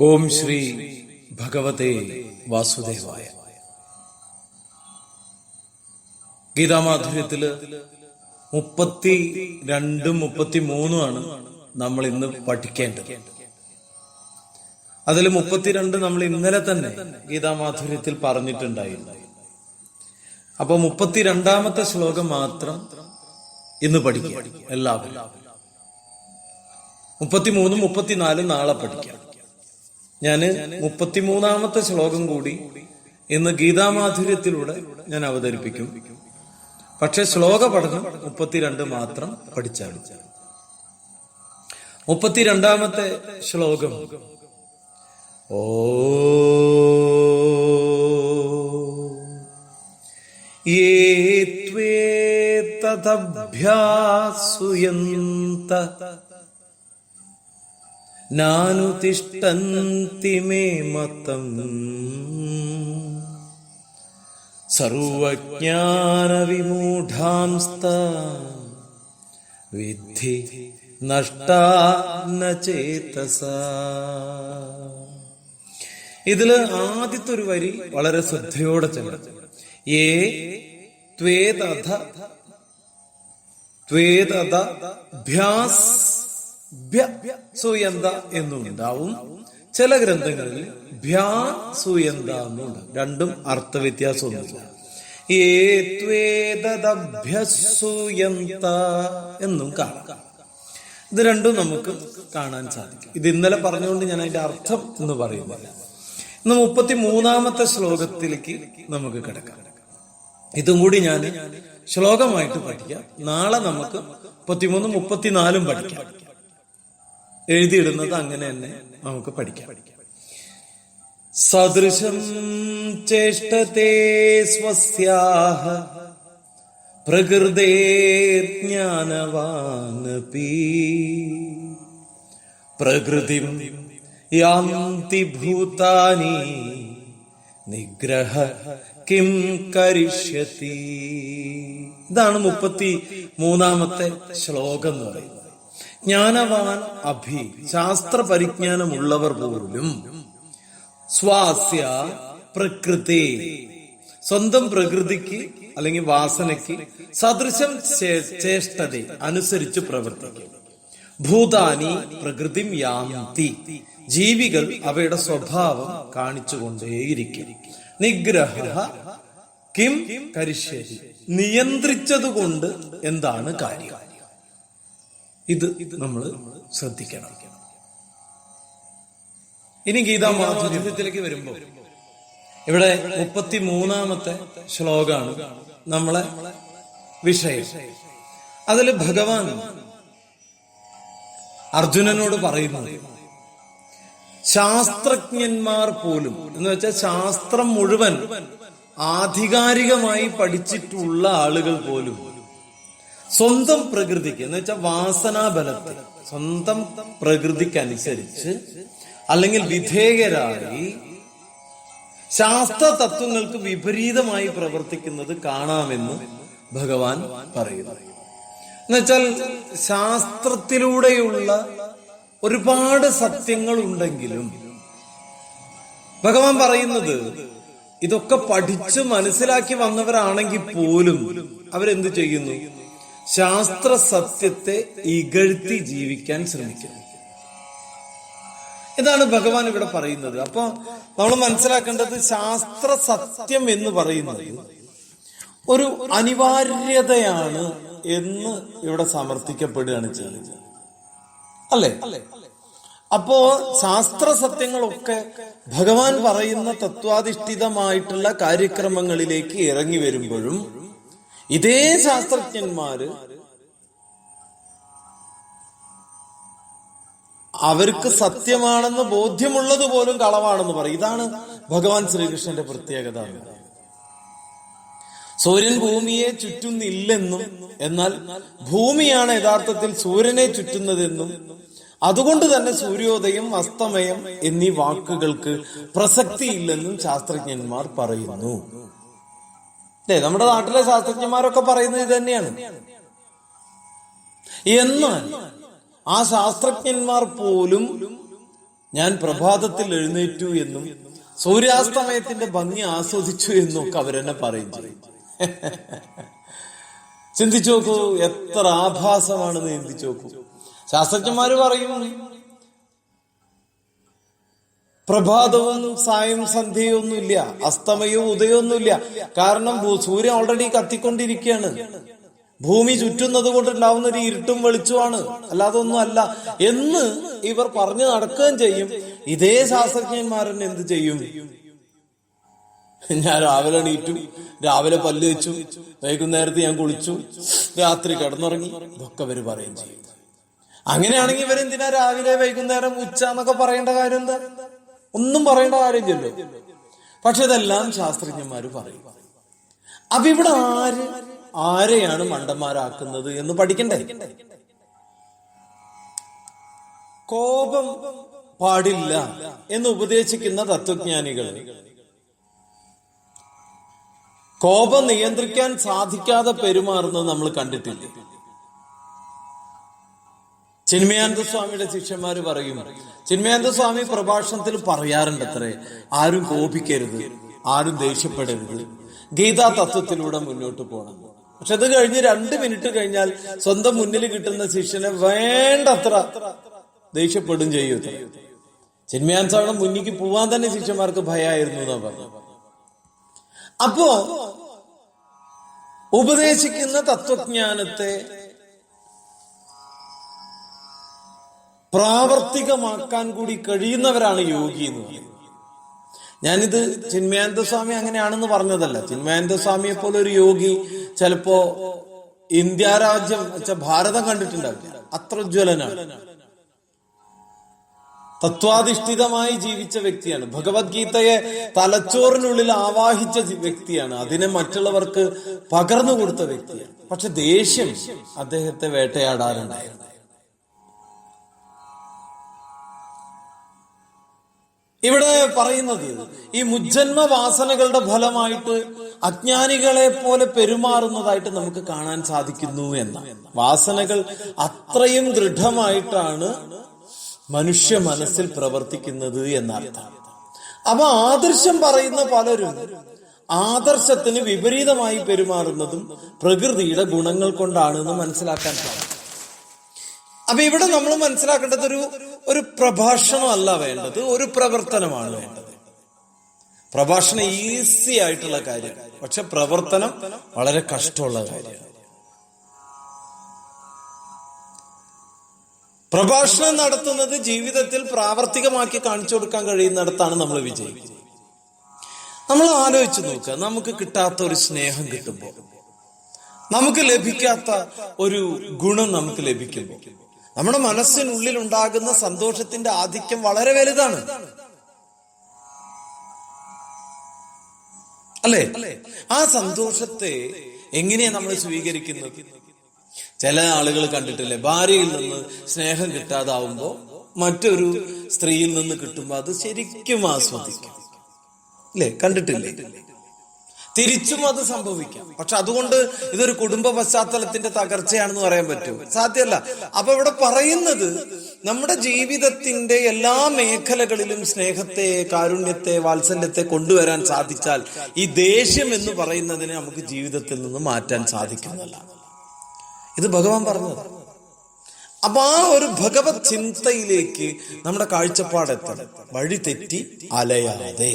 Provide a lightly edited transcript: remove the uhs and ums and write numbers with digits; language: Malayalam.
ഓം ശ്രീ ഭഗവതേ വാസുദേവായ. ഗീതാമാധുര്യത്തില് 32, 33 നമ്മൾ ഇന്ന് പഠിക്കേണ്ടത്. അതിൽ 32 നമ്മൾ ഇന്നലെ തന്നെ ഗീതാമാധുര്യത്തിൽ പറഞ്ഞിട്ടുണ്ടായിരുന്നു. അപ്പൊ 32ാമത്തെ ശ്ലോകം മാത്രം ഇന്ന് പഠിക്കുക എല്ലാവരും. 33, 34 നാളെ പഠിക്കാം. ഞാന് 33ാമത്തെ ശ്ലോകം കൂടി ഇന്ന് ഗീതാമാധുര്യത്തിലൂടെ ഞാൻ അവതരിപ്പിക്കും. പക്ഷെ ശ്ലോക പഠനം 32 മാത്രം പഠിച്ചാൽ. 32ാമത്തെ ശ്ലോകം ഓ യേ ത്വേ തദഭ്യാസുയന്ത നാനുതിഷ്ഠന്തി മേ മതം സർവജ്ഞാന വിമൂഢാംസ്ത വിദ്ധി നഷ്ടാ ന ചേതസാ. ഇതില് ആദ്യത്തെ ഒരു വരി വളരെ ശ്രദ്ധയോടെ ചെല്ലണം. യേ ത്വേതഥ ഭ്യാസ് സുയന്ത എന്നുണ്ടാവും. ചില ഗ്രന്ഥങ്ങളിൽ ഭ്യാ സുയന്ത എന്നുണ്ട്. രണ്ടും അർത്ഥവ്യത്യാസമൊന്നുമില്ല. ഏത്വേതദഭ്യസുയന്ത എന്നും കാണാം. ഇത് രണ്ടും നമുക്ക് കാണാൻ സാധിക്കും. ഇത് ഇന്നലെ പറഞ്ഞുകൊണ്ട് ഞാൻ അതിന്റെ അർത്ഥം എന്ന് പറയുന്നില്ല. ഇന്ന് 33ാമത്തെ ശ്ലോകത്തിലേക്ക് നമുക്ക് കിടക്കാം. ഇതും കൂടി ഞാൻ ശ്ലോകമായിട്ട് പഠിക്കാം. നാളെ നമുക്ക് 33, 34 പഠിക്കാം. എഴുതിയിടുന്നത് അങ്ങനെ തന്നെ നമുക്ക് പഠിക്കാം. സദൃശം ചേഷ്ടതേ സ്വസ്യാഹ പ്രകൃതേർജ്ഞാനവാനപി പ്രകൃതിം യാന്തി ഭൂതാനി നിഗ്രഹ കിം കരിഷ്യതി. ഇതാണ് 33ാമത്തെ ശ്ലോകം എന്ന് പറയുന്നത്. ജ്ഞാനവാൻ അഭി, ശാസ്ത്ര പരിജ്ഞാനമുള്ളവർ പോലും സ്വാസ്യ പ്രകൃതി, സ്വന്തം പ്രകൃതിക്ക് അല്ലെങ്കിൽ വാസനയ്ക്ക് സദൃശം ചേഷ്ടത അനുസരിച്ച് പ്രവർത്തിക്കും. ഭൂതാനി പ്രകൃതിം യാന്തി, ജീവികൾ അവയുടെ സ്വഭാവം കാണിച്ചുകൊണ്ടേയിരിക്കും. നിഗ്രഹ കിം കരിഷ്യതി, നിയന്ത്രിച്ചതുകൊണ്ട് എന്താണ് കാര്യം? ഇത് നമ്മൾ ശ്രദ്ധിക്കണം. ഇനി ഗീതാമാധുര്യത്തിലേക്ക് വരുമ്പോൾ ഇവിടെ 33ാമത്തെ ശ്ലോകമാണ് നമ്മളെ വിഷയം. അതിൽ ഭഗവാൻ അർജുനനോട് പറയുന്നത് ശാസ്ത്രജ്ഞന്മാർ പോലും എന്ന് വെച്ചാൽ ശാസ്ത്രം മുഴുവൻ ആധികാരികമായി പഠിച്ചിട്ടുള്ള ആളുകൾ പോലും സ്വന്തം പ്രകൃതിക്ക് എന്ന് വെച്ചാൽ വാസനാബലത്തിൽ സ്വന്തം പ്രകൃതിക്കനുസരിച്ച് അല്ലെങ്കിൽ വിധേയരായി ശാസ്ത്ര തത്വങ്ങൾക്ക് വിപരീതമായി പ്രവർത്തിക്കുന്നത് കാണാമെന്ന് ഭഗവാൻ പറയുന്നു. എന്നുവെച്ചാൽ ശാസ്ത്രത്തിലൂടെയുള്ള ഒരുപാട് സത്യങ്ങൾ ഉണ്ടെങ്കിലും ഭഗവാൻ പറയുന്നത് ഇതൊക്കെ പഠിച്ച് മനസ്സിലാക്കി വന്നവരാണെങ്കിൽ പോലും അവരെന്ത് ചെയ്യുന്നു? ശാസ്ത്ര സത്യത്തെ ഇകഴ്ത്തി ജീവിക്കാൻ ശ്രമിക്കുന്നു. ഇതാണ് ഭഗവാൻ ഇവിടെ പറയുന്നത്. അപ്പൊ നമ്മൾ മനസ്സിലാക്കേണ്ടത് ശാസ്ത്ര സത്യം എന്ന് പറയുന്നത് ഒരു അനിവാര്യതയാണ് എന്ന് ഇവിടെ സമർത്ഥിക്കപ്പെടുകയാണ് ചെയ്യുന്നത്, അല്ലേ? അപ്പോ ശാസ്ത്ര സത്യങ്ങളൊക്കെ ഭഗവാൻ പറയുന്ന തത്വാധിഷ്ഠിതമായിട്ടുള്ള കാര്യക്രമങ്ങളിലേക്ക് ഇറങ്ങി വരുമ്പോഴും ഇതേ ശാസ്ത്രജ്ഞന്മാര് അവർക്ക് സത്യമാണെന്ന് ബോധ്യമുള്ളത് പോലും കളവാണെന്ന് പറയും. ഇതാണ് ഭഗവാൻ ശ്രീകൃഷ്ണന്റെ പ്രത്യേകത. സൂര്യൻ ഭൂമിയെ ചുറ്റുന്നില്ലെന്നും എന്നാൽ ഭൂമിയാണ് യഥാർത്ഥത്തിൽ സൂര്യനെ ചുറ്റുന്നതെന്നും അതുകൊണ്ട് തന്നെ സൂര്യോദയം, അസ്തമയം എന്നീ വാക്കുകൾക്ക് പ്രസക്തിയില്ലെന്നും ശാസ്ത്രജ്ഞന്മാർ പറയുന്നു. നമ്മുടെ നാട്ടിലെ ശാസ്ത്രജ്ഞന്മാരൊക്കെ പറയുന്നത് ഇത് തന്നെയാണ്. എന്നാൽ ആ ശാസ്ത്രജ്ഞന്മാർ പോലും ഞാൻ പ്രഭാതത്തിൽ എഴുന്നേറ്റു എന്നും സൂര്യാസ്തമയത്തിന്റെ ഭംഗി ആസ്വദിച്ചു എന്നും ഒക്കെ അവരെന്നെ പറയും ചെയ്യും. ചിന്തിച്ചു നോക്കൂ, എത്ര ആഭാസമാണെന്ന് ചിന്തിച്ചു നോക്കൂ. ശാസ്ത്രജ്ഞന്മാര് പറയും പ്രഭാതവും സായം സന്ധ്യയും ഒന്നുമില്ല, അസ്തമയവും ഉദയമൊന്നുമില്ല. കാരണം സൂര്യൻ ഓൾറെഡി കത്തിക്കൊണ്ടിരിക്കുകയാണ്. ഭൂമി ചുറ്റുന്നത് കൊണ്ടുണ്ടാവുന്ന ഒരു ഇരുട്ടും വെളിച്ചമാണ്, അല്ലാതെ ഒന്നും അല്ല എന്ന് ഇവർ പറഞ്ഞു നടക്കുകയും ചെയ്യും. ഇതേ ശാസ്ത്രജ്ഞന്മാരൻ എന്ത് ചെയ്യും? ഞാൻ രാവിലെ എണീറ്റു, രാവിലെ പല്ല് വെച്ചു, വൈകുന്നേരത്ത് ഞാൻ കുളിച്ചു, രാത്രി കിടന്നുറങ്ങി, ഇതൊക്കെ ഇവര് പറയും ചെയ്യും. അങ്ങനെയാണെങ്കിൽ ഇവരെന്തിനാ രാവിലെ വൈകുന്നേരം ഉച്ച എന്നൊക്കെ പറയേണ്ട കാര്യം എന്താ? ഒന്നും പറയേണ്ട കാര്യമില്ലല്ലോ. പക്ഷെ ഇതെല്ലാം ശാസ്ത്രജ്ഞന്മാര് പറയും. അപ്പൊ ഇവിടെ ആരെയാണ് മണ്ടന്മാരാക്കുന്നത് എന്ന് പഠിക്കണ്ടേ? കോപം പാടില്ല എന്ന് ഉപദേശിക്കുന്ന തത്വജ്ഞാനികൾ കോപം നിയന്ത്രിക്കാൻ സാധിക്കാതെ പെരുമാറുന്നത് നമ്മൾ കണ്ടിട്ടില്ല. ചിന്മയാനന്ദ സ്വാമിയുടെ ശിഷ്യന്മാര് പറയും, ചിന്മയാനന്ദ സ്വാമി പ്രഭാഷണത്തിൽ പറയാറുണ്ട് അത്രേ, ആരും കോപിക്കരുത്, ആരും ദേഷ്യപ്പെടരുത്, ഗീതാ തത്വത്തിലൂടെ മുന്നോട്ട് പോകണം. പക്ഷെ അത് കഴിഞ്ഞ് 2 മിനിറ്റ് കഴിഞ്ഞാൽ സ്വന്തം മുന്നിൽ കിട്ടുന്ന ശിഷ്യനെ വേണ്ടത്ര ദേഷ്യപ്പെടും ചെയ്യും. ചിന്മയാനന്ദ സ്വാമിയുടെ മുന്നിക്ക് പോവാൻ തന്നെ ശിഷ്യന്മാർക്ക് ഭയമായിരുന്നു എന്നാ പറഞ്ഞു. അപ്പോ ഉപദേശിക്കുന്ന തത്വജ്ഞാനത്തെ പ്രാവർത്തികമാക്കാൻ കൂടി കഴിയുന്നവരാണ് യോഗി എന്ന് പറയുന്നത്. ഞാനിത് ചിന്മയാനന്ദ സ്വാമി അങ്ങനെയാണെന്ന് പറഞ്ഞതല്ല. ചിന്മയാനന്ദ സ്വാമിയെ പോലെ ഒരു യോഗി ചിലപ്പോ ഇന്ത്യ രാജ്യം ഭാരതം കണ്ടിട്ടുണ്ടാവില്ല, അത്ര ഉജ്ജ്വലനാണ്. തത്വാധിഷ്ഠിതമായി ജീവിച്ച വ്യക്തിയാണ്. ഭഗവത്ഗീതയെ തലച്ചോറിനുള്ളിൽ ആവാഹിച്ച വ്യക്തിയാണ്. അതിനെ മറ്റുള്ളവർക്ക് പകർന്നു കൊടുത്ത വ്യക്തിയാണ്. പക്ഷെ ദേഷ്യം അദ്ദേഹത്തെ വേട്ടയാടാറുണ്ടായിരുന്നു. ഇവിടെ പറയുന്നത് ഈ മുജ്ജന്മ വാസനകളുടെ ഫലമായിട്ട് അജ്ഞാനികളെ പോലെ പെരുമാറുന്നതായിട്ട് നമുക്ക് കാണാൻ സാധിക്കുന്നു എന്ന വാസനകൾ അത്രയും ദൃഢമായിട്ടാണ് മനുഷ്യ മനസ്സിൽ പ്രവർത്തിക്കുന്നത് എന്നർത്ഥം. അപ്പൊ ആദർശം പറയുന്ന പലരും ആദർശത്തിന് വിപരീതമായി പെരുമാറുന്നതും പ്രകൃതിയുടെ ഗുണങ്ങൾ കൊണ്ടാണ് എന്ന് മനസ്സിലാക്കാൻ സാധിക്കും. അപ്പൊ ഇവിടെ നമ്മൾ മനസ്സിലാക്കേണ്ടത് ഒരു പ്രഭാഷണമല്ല വേണ്ടത്, ഒരു പ്രവർത്തനമാണ് വേണ്ടത്. പ്രഭാഷണം ഈസി ആയിട്ടുള്ള കാര്യം, പക്ഷെ പ്രവർത്തനം വളരെ കഷ്ടമുള്ള കാര്യമാണ്. പ്രഭാഷണം നടത്തുന്നത് ജീവിതത്തിൽ പ്രാവർത്തികമാക്കി കാണിച്ചു കൊടുക്കാൻ കഴിയുന്നിടത്താണ് നമ്മൾ വിജയിക്കുന്നത്. നമ്മൾ ആലോചിച്ച് നോക്കുക, നമുക്ക് കിട്ടാത്ത ഒരു സ്നേഹം കിട്ടുമ്പോൾ, നമുക്ക് ലഭിക്കാത്ത ഒരു ഗുണം നമുക്ക് ലഭിക്കുമ്പോൾ നമ്മുടെ മനസ്സിനുള്ളിൽ ഉണ്ടാകുന്ന സന്തോഷത്തിന്റെ ആധിക്യം വളരെ വലുതാണ്, അല്ലേ? ആ സന്തോഷത്തെ എങ്ങനെയാ നമ്മൾ സ്വീകരിക്കുന്നത്? ചില ആളുകൾ കണ്ടിട്ടില്ലേ, ഭാര്യയിൽ നിന്ന് സ്നേഹം കിട്ടാതാവുമ്പോ മറ്റൊരു സ്ത്രീയിൽ നിന്ന് കിട്ടുമ്പോ അത് ശരിക്കും ആസ്വദിക്കും, അല്ലേ? കണ്ടിട്ടില്ലേ? തിരിച്ചും അത് സംഭവിക്കാം. പക്ഷെ അതുകൊണ്ട് ഇതൊരു കുടുംബ പശ്ചാത്തലത്തിന്റെ തകർച്ചയാണെന്ന് പറയാൻ പറ്റുമോ? സാധ്യമല്ല. അപ്പൊ ഇവിടെ പറയുന്നത് നമ്മുടെ ജീവിതത്തിന്റെ എല്ലാ മേഖലകളിലും സ്നേഹത്തെ, കാരുണ്യത്തെ, വാത്സല്യത്തെ കൊണ്ടുവരാൻ സാധിച്ചാൽ ഈ ദേഷ്യം എന്ന് പറയുന്നതിനെ നമുക്ക് ജീവിതത്തിൽ നിന്ന് മാറ്റാൻ സാധിക്കുന്നതല്ല. ഇത് ഭഗവാൻ പറഞ്ഞത്. അപ്പൊ ആ ഒരു ഭഗവത് ചിന്തയിലേക്ക് നമ്മുടെ കാഴ്ചപ്പാടെത്തണം, വഴി തെറ്റി അലയാതെ.